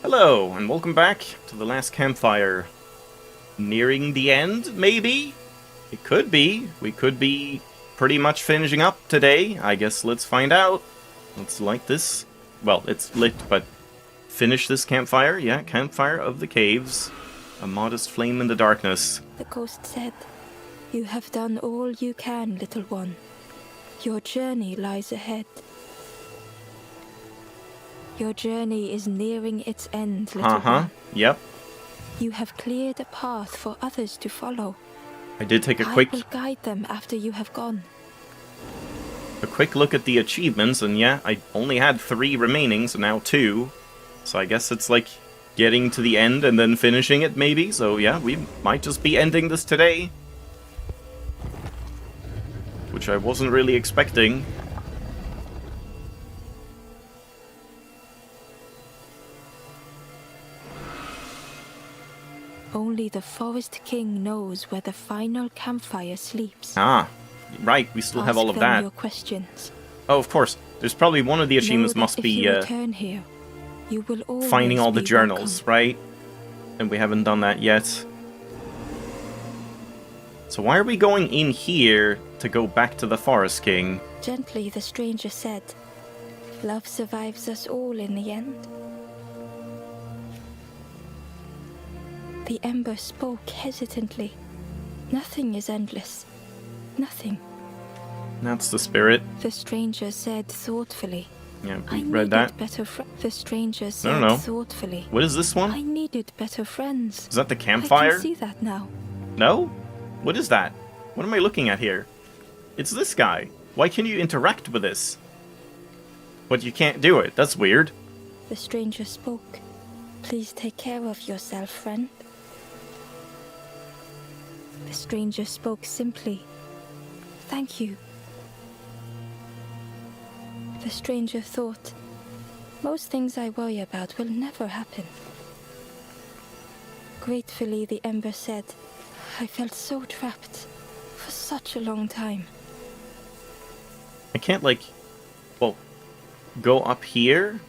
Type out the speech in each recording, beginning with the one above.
Hello, and welcome back to the last campfire. Nearing the end, maybe? It could be. We could be pretty much finishing up today. I guess let's find out. Let's light this. Well, it's lit, but finish this campfire. Yeah, Campfire of the Caves. A modest flame in the darkness. The ghost said, "You have done all you can, little one. Your journey lies ahead. Your journey is nearing its end, little one. Yep. You have cleared a path for others to follow. I did take I will guide them after you have gone." a quick look at the achievements, and yeah, I only had 3 remaining, so now 2. So I guess it's like getting to the end and then finishing it, maybe. So yeah, we might just be ending this today. Which I wasn't really expecting. Only the Forest King knows where the final campfire sleeps. Ah, right, we still have all of Ask them that. your questions. Oh, of course. There's probably one of the achievements Know that must be if you return here, you will always finding all the be journals, welcome. right? And we haven't done that yet. So why are we going in here to go back to the Forest King? Gently, the stranger said, "Love survives us all in the end." The ember spoke hesitantly. "Nothing is endless. Nothing." That's the spirit. The stranger said thoughtfully. Yeah, "I we read needed that. better The stranger said no. thoughtfully. What is this one? "I needed better friends." Is that the I campfire? can see that now. No? What is that? What am I looking at here? It's this guy. Why can you interact with this? But you can't do it. That's weird. The stranger spoke. "Please take care of yourself, friend." The stranger spoke simply. "Thank you." The stranger thought, "Most things I worry about will never happen." Gratefully, the ember said, "I felt so trapped for such a long time." I can't, like, well, go up here?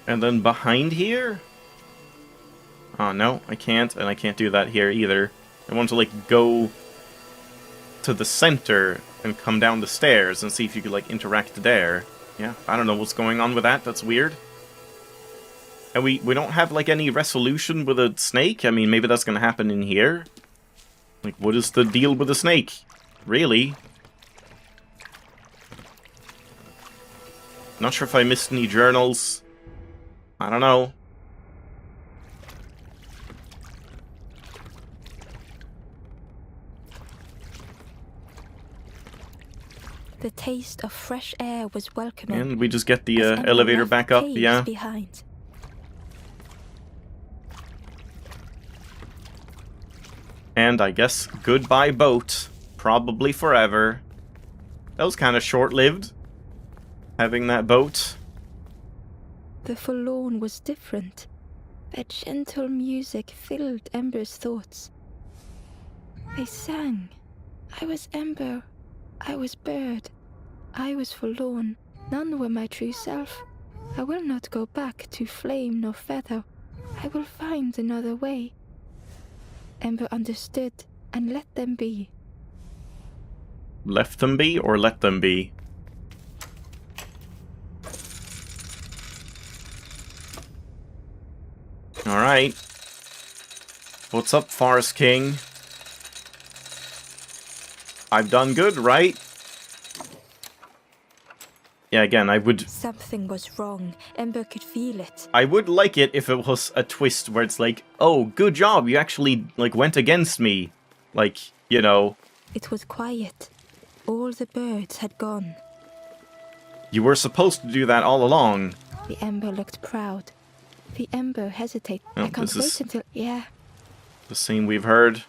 And then behind here? Oh, no, I can't, and I can't do that here either. I want to, like, go to the center and come down the stairs and see if you could, like, interact there. Yeah, I don't know what's going on with that. That's weird. And we don't have, like, any resolution with a snake? I mean, maybe that's gonna happen in here? Like, what is the deal with the snake? Really? Not sure if I missed any journals. I don't know. The taste of fresh air was welcoming. And we just get the as Ember elevator left back up, caves yeah. behind. And I guess goodbye boat. Probably forever. That was kind of short-lived. Having that boat. The forlorn was different. Their gentle music filled Ember's thoughts. They sang. I was Ember. I was bird. I was forlorn. None were my true self. I will not go back to flame nor feather. I will find another way. Ember understood and let them be. Left them be or let them be? Alright. What's up, Forest King? I've done good, right? Yeah, again, I would... Something was wrong. Ember could feel it. I would like it if it was a twist where it's like, oh, good job, you actually, like, went against me. Like, you know... It was quiet. All the birds had gone. You were supposed to do that all along. The Ember looked proud. The Ember hesitated. Oh, I can't this wait is- until... Yeah. The same we've heard.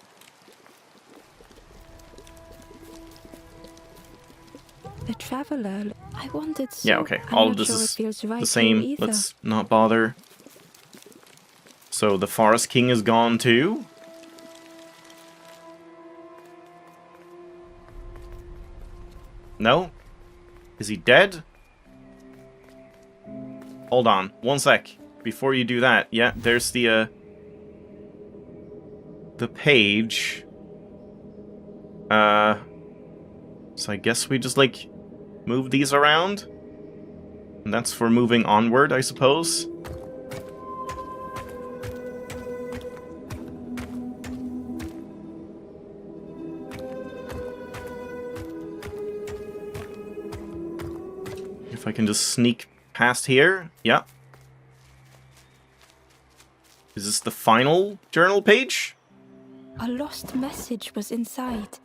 The traveler. I wanted so... Yeah, okay. I'm All not of this sure is it feels right the same. here either. Let's not bother. So the Forest King is gone too? No? Is he dead? Hold on. One sec. before you do that, yeah, there's the page. So I guess we just, like, move these around? And that's for moving onward, I suppose. If I can just sneak past here. Yeah. Is this the final journal page? A lost message was inside.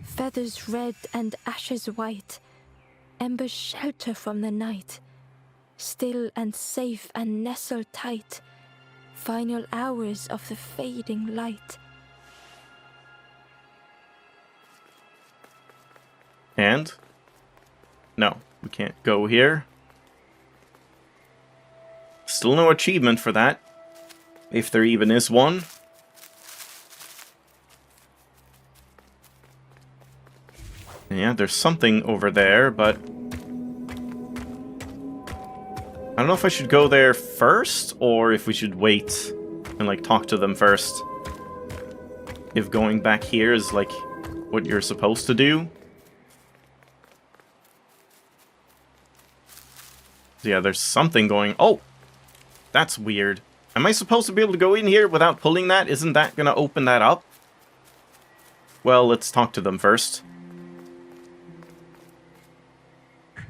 Feathers red and ashes white. Embers shelter from the night. Still and safe and nestled tight. Final hours of the fading light. And? No, we can't go here. Still no achievement for that. If there even is one. Yeah, there's something over there, but... I don't know if I should go there first, or if we should wait and, like, talk to them first. If going back here is, like, what you're supposed to do. Yeah, there's something going... Oh! That's weird. Am I supposed to be able to go in here without pulling that? Isn't that gonna open that up? Well, let's talk to them first.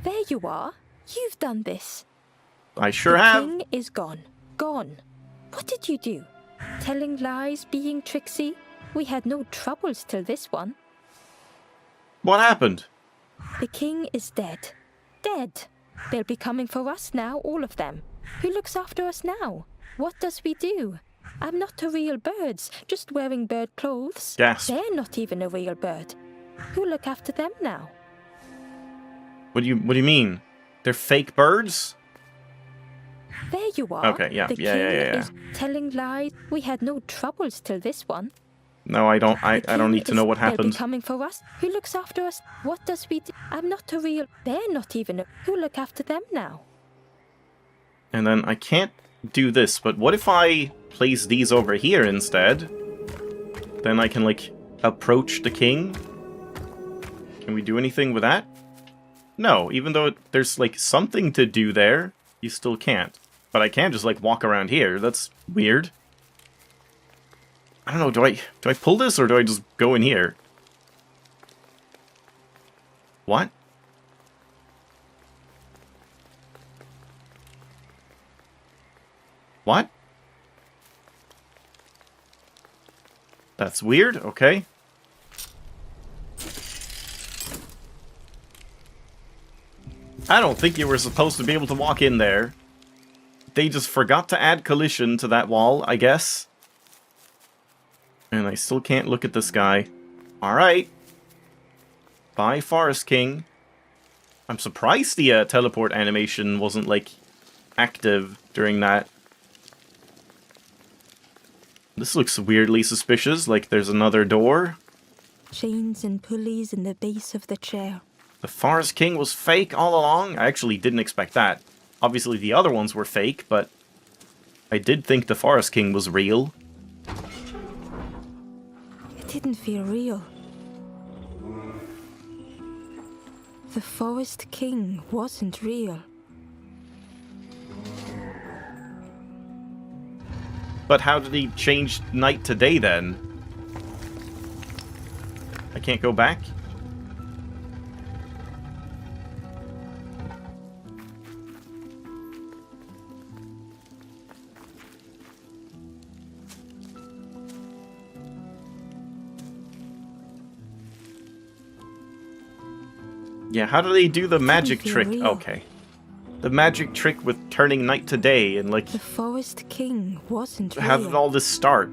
There you are. You've done this. I sure have. The king is gone. Gone. What did you do? Telling lies, being tricksy? We had no troubles till this one. What happened? The king is dead. Dead. They'll be coming for us now, all of them. Who looks after us now? What does we do? I'm not a real bird, just wearing bird clothes. Gasp. They're not even a real bird. Who look after them now? What do you mean? They're fake birds? There you are. Okay, yeah, The yeah, king yeah, yeah. is telling lies. We had no troubles till this one. No, I don't. I don't need to know what They'll happened. be coming for us. Who looks after us? What does we do? I'm not a real... They're not even a... Who look after them now? And then I can't do this, but what if I place these over here instead? Then I can, like, approach the king? Can we do anything with that? No, even though there's, like, something to do there, you still can't. But I can just, like, walk around here. That's weird. I don't know, do I pull this, or do I just go in here? What? What? That's weird, okay. I don't think you were supposed to be able to walk in there. They just forgot to add collision to that wall, I guess. And I still can't look at this guy. Alright. Bye, Forest King. I'm surprised the teleport animation wasn't, like, active during that. This looks weirdly suspicious, like there's another door. Chains and pulleys in the base of the chair. The Forest King was fake all along? I actually didn't expect that. Obviously the other ones were fake, but I did think the Forest King was real. It didn't feel real. The Forest King wasn't real. But how did he change night to day then? I can't go back? Yeah, how do they do the magic feel trick? real. Okay. The magic trick with turning night to day and, like, The Forest King wasn't real. how did all this start?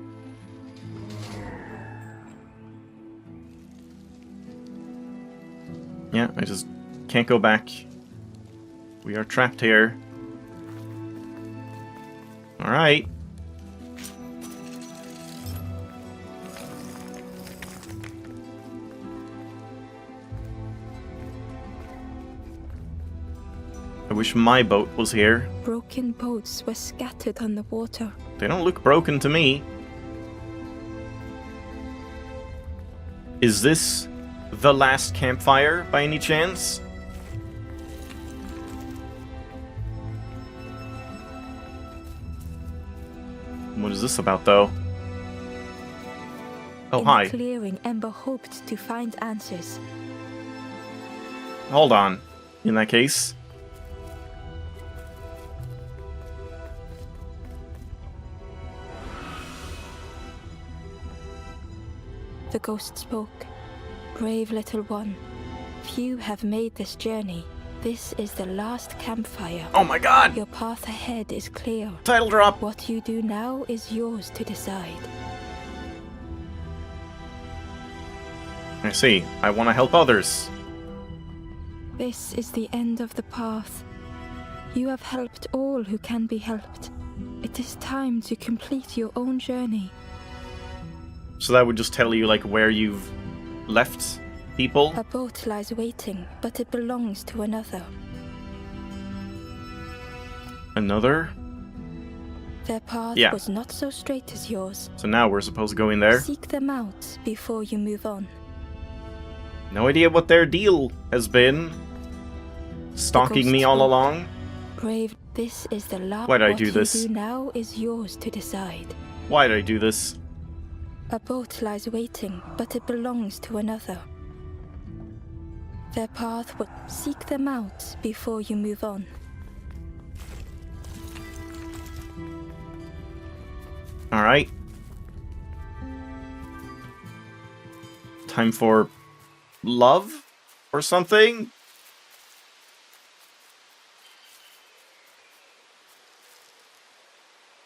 Yeah, I just can't go back. We are trapped here. Alright. Are wish my boat was here. Broken boats were scattered on the water. They don't look broken to me. Is this the last campfire, by any chance? What is this about, though? Oh, In hi. the clearing, Ember hoped to find answers. Hold on. In that case. The ghost spoke. Brave little one, few have made this journey. This is the last campfire. Oh my god! Your path ahead is clear. Title drop! What you do now is yours to decide. I see. I want to help others. This is the end of the path. You have helped all who can be helped. It is time to complete your own journey. So that would just tell you, like, where you've left people? A boat lies waiting, but it belongs to another. Another? Their path Yeah. was not so straight as yours. So now we're supposed to go in there? Seek them out before you move on. No idea what their deal has been. Stalking me all along? Brave, this is the last. Why'd I do this? What you do now is yours to decide. Why did I do this? A boat lies waiting, but it belongs to another. Their path would seek them out before you move on. Alright. Time for love? Or something?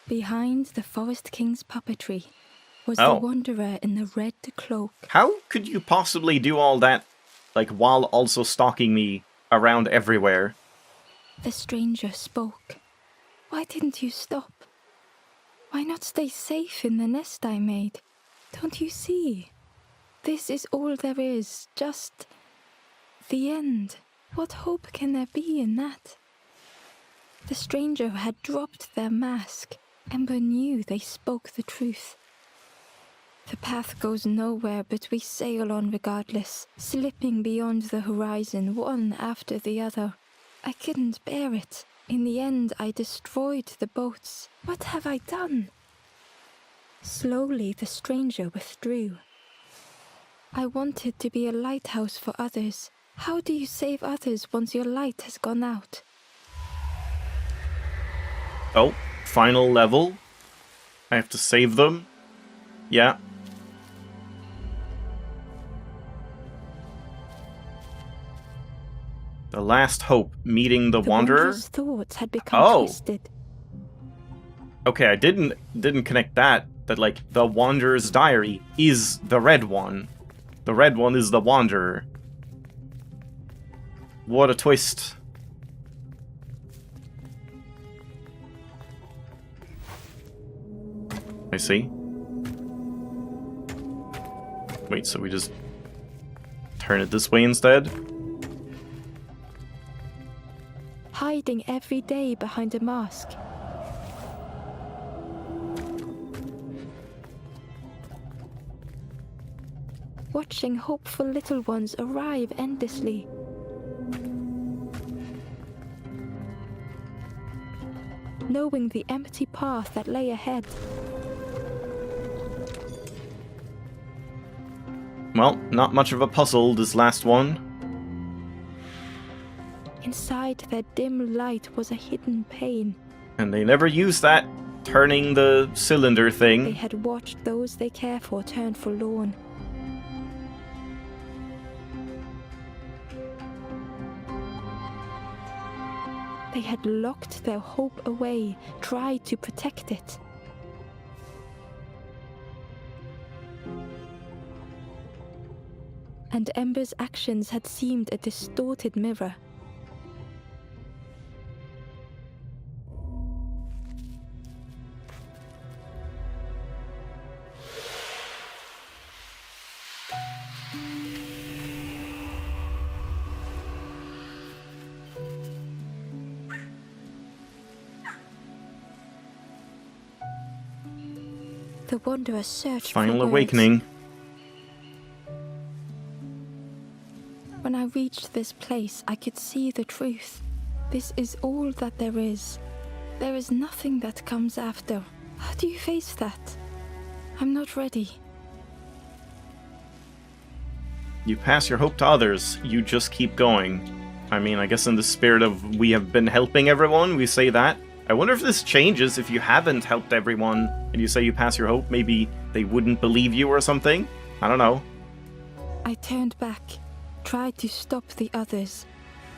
Behind the Forest King's puppetry was Oh. the wanderer in the red cloak. How could you possibly do all that, like, while also stalking me around everywhere? The stranger spoke. Why didn't you stop? Why not stay safe in the nest I made? Don't you see? This is all there is, just the end. What hope can there be in that? The stranger had dropped their mask. Ember knew they spoke the truth. The path goes nowhere, but we sail on regardless, slipping beyond the horizon, one after the other. I couldn't bear it. In the end, I destroyed the boats. What have I done? Slowly, the stranger withdrew. I wanted to be a lighthouse for others. How do you save others once your light has gone out? Oh, final level. I have to save them. Yeah. The last hope, meeting the Wanderer. Wanderer's thoughts had become Oh. twisted. Okay, I didn't connect that. That, like, the Wanderer's diary is the red one. The red one is the Wanderer. What a twist. I see. Wait, so we just turn it this way instead? Hiding every day behind a mask. Watching hopeful little ones arrive endlessly. Knowing the empty path that lay ahead. Well, not much of a puzzle, this last one. Inside their dim light was a hidden pain. And they never use that turning the cylinder They thing. had watched those they care for turn forlorn. They had locked their hope away, tried to protect it. And Ember's actions had seemed a distorted mirror. The Wanderer searched Final for words. awakening. When I reached this place, I could see the truth. This is all that there is. There is nothing that comes after. How do you face that? I'm not ready. You pass your hope to others, you just keep going. I mean, I guess in the spirit of we have been helping everyone, we say that. I wonder if this changes if you haven't helped everyone and you say you pass your hope. Maybe they wouldn't believe you or something? I don't know. I turned back, tried to stop the others,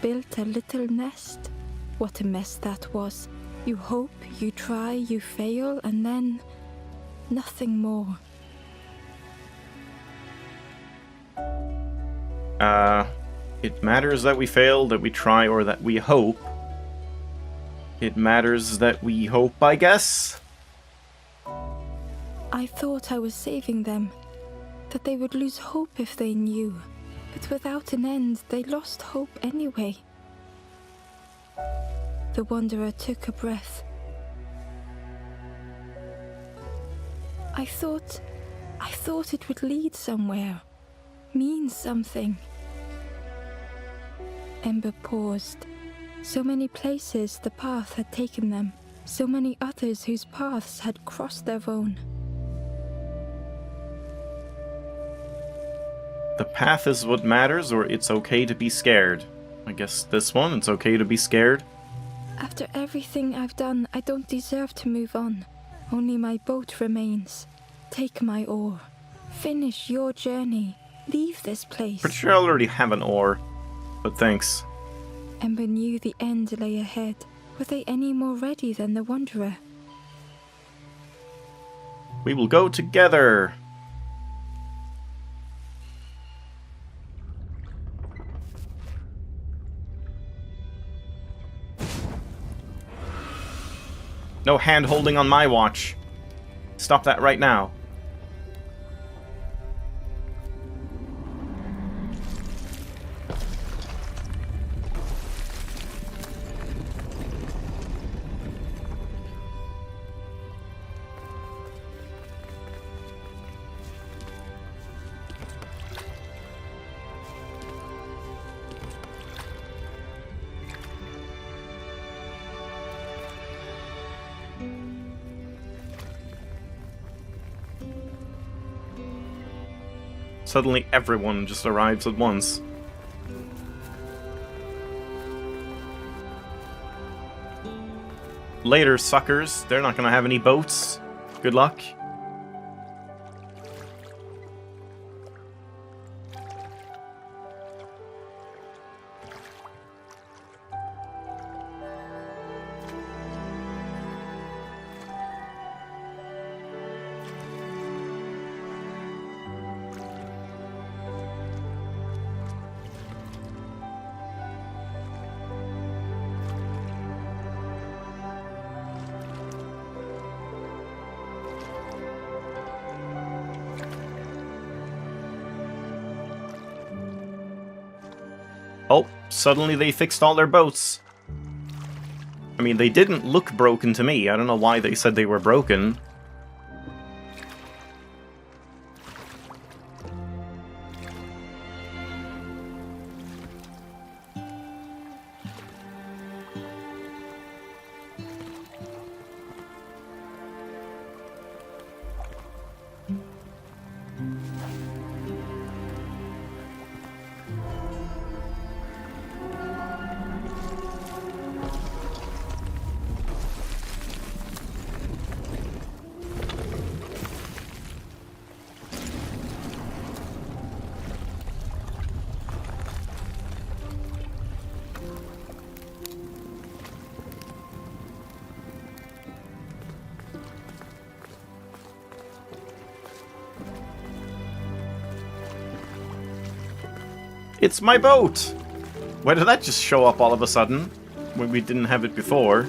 built a little nest. What a mess that was. You hope, you try, you fail, and then nothing more. It matters that we fail, that we try, or that we hope. It matters that we hope, I guess? I thought I was saving them, that they would lose hope if they knew. But without an end, they lost hope anyway. The Wanderer took a breath. I thought it would lead somewhere, mean something. Ember paused. So many places the path had taken them, so many others whose paths had crossed their own. The path is what matters, or it's okay to be scared. I guess this one, it's okay to be scared. After everything I've done, I don't deserve to move on. Only my boat remains. Take my oar. Finish your journey. Leave this place. Pretty sure I already have an oar, but thanks. Ember knew the end lay ahead. Were they any more ready than the Wanderer? We will go together. No hand-holding on my watch. Stop that right now. Suddenly everyone just arrives at once. Later, suckers. They're not gonna have any boats. Good luck. Oh, suddenly they fixed all their boats. I mean, they didn't look broken to me. I don't know why they said they were broken. It's my boat! Why did that just show up all of a sudden, when we didn't have it before?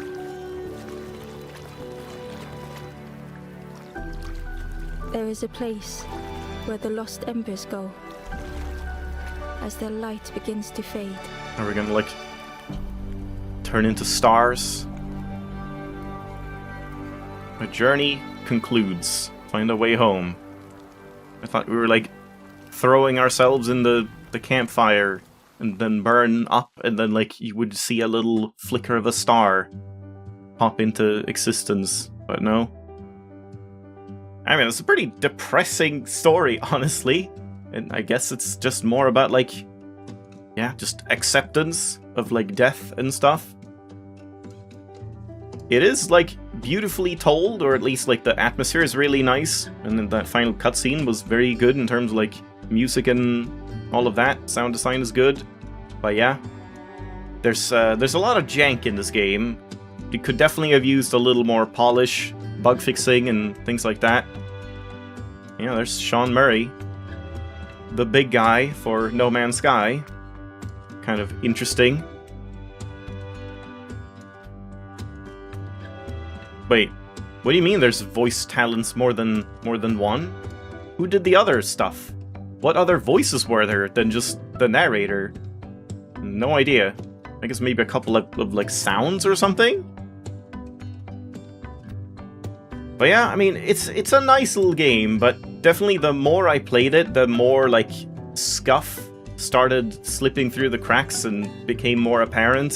There is a place where the lost embers go, as their light begins to fade. Are we gonna, like, turn into stars? My journey concludes. Find a way home. I thought we were, like, throwing ourselves in the campfire and then burn up, and then, like, you would see a little flicker of a star pop into existence. But no. I mean, it's a pretty depressing story, honestly. And I guess it's just more about, like, yeah, just acceptance of, like, death and stuff. It is, like, beautifully told, or at least, like, the atmosphere is really nice. And then that final cutscene was very good in terms of, like, music and all of that. Sound design is good. But yeah, there's a lot of jank in this game. You could definitely have used a little more polish, bug fixing, and things like that. Yeah, there's Sean Murray, the big guy for No Man's Sky. Kind of interesting. Wait, what do you mean there's voice talents more than one? Who did the other stuff? What other voices were there than just the narrator? No idea. I guess maybe a couple of like sounds or something? But yeah, I mean, it's a nice little game, but definitely the more I played it, the more like scuff started slipping through the cracks and became more apparent.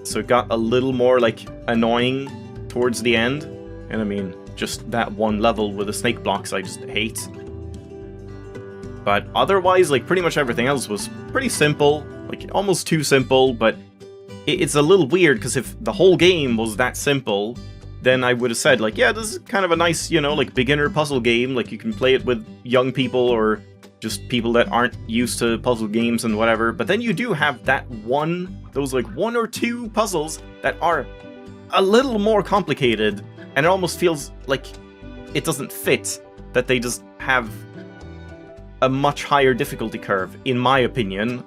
So it got a little more like annoying towards the end. And I mean, just that one level with the snake blocks I just hate. But otherwise, like, pretty much everything else was pretty simple. Like, almost too simple, but it's a little weird, because if the whole game was that simple, then I would have said, like, yeah, this is kind of a nice, you know, like, beginner puzzle game. Like, you can play it with young people or just people that aren't used to puzzle games and whatever. But then you do have those, like, one or two puzzles that are a little more complicated, and it almost feels like it doesn't fit, that they just have a much higher difficulty curve, in my opinion.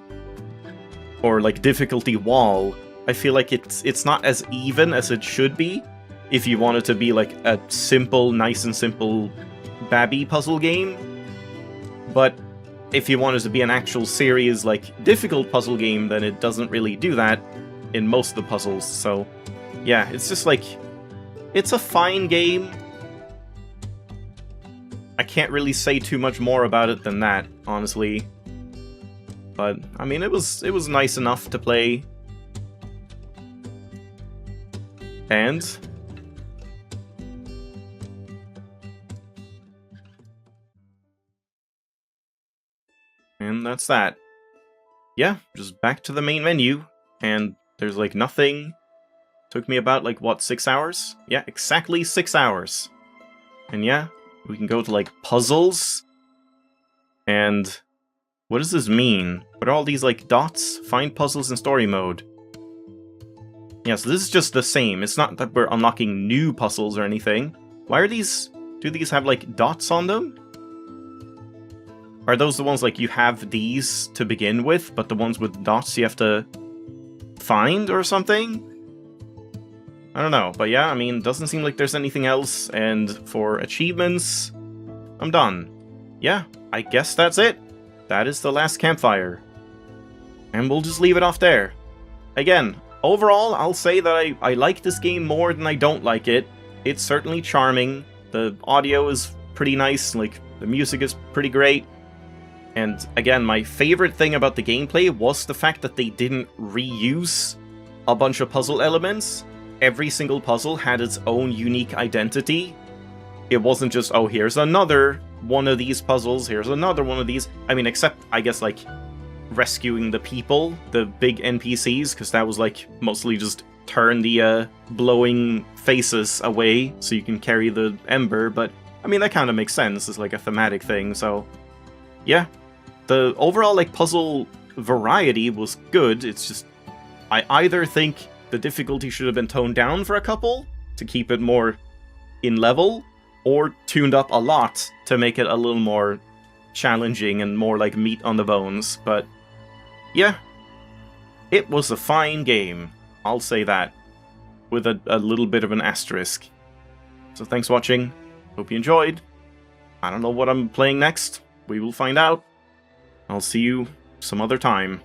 Or, like, difficulty wall. I feel like it's not as even as it should be, if you want it to be, like, a simple, nice and simple babby puzzle game. But if you want it to be an actual serious, like, difficult puzzle game, then it doesn't really do that in most of the puzzles. So, yeah, it's just, like, it's a fine game. I can't really say too much more about it than that, honestly. But, I mean, it was nice enough to play. And that's that. Yeah, just back to the main menu, and there's, like, nothing. Took me about, like, what, 6 hours? Yeah, exactly 6 hours. And yeah, we can go to, like, puzzles. And what does this mean? What are all these, like, dots? Find puzzles in story mode. Yeah, so this is just the same. It's not that we're unlocking new puzzles or anything. Why are these... do these have, like, dots on them? Are those the ones, like, you have these to begin with, but the ones with dots you have to find or something? I don't know, but yeah, I mean, doesn't seem like there's anything else, and for achievements, I'm done. Yeah, I guess that's it. That is the last Campfire. And we'll just leave it off there. Again, overall, I'll say that I like this game more than I don't like it. It's certainly charming. The audio is pretty nice, like, the music is pretty great. And again, my favorite thing about the gameplay was the fact that they didn't reuse a bunch of puzzle elements. Every single puzzle had its own unique identity. It wasn't just, oh, here's another one of these puzzles, here's another one of these. I mean, except, I guess, like, rescuing the people, the big NPCs, because that was, like, mostly just turn the blowing faces away so you can carry the ember, but, I mean, that kind of makes sense. It's, like, a thematic thing, so, yeah. The overall, like, puzzle variety was good. It's just, I either think the difficulty should have been toned down for a couple to keep it more in level, or tuned up a lot to make it a little more challenging and more like meat on the bones. But yeah, it was a fine game. I'll say that, with a little bit of an asterisk. So thanks for watching. Hope you enjoyed. I don't know what I'm playing next. We will find out. I'll see you some other time.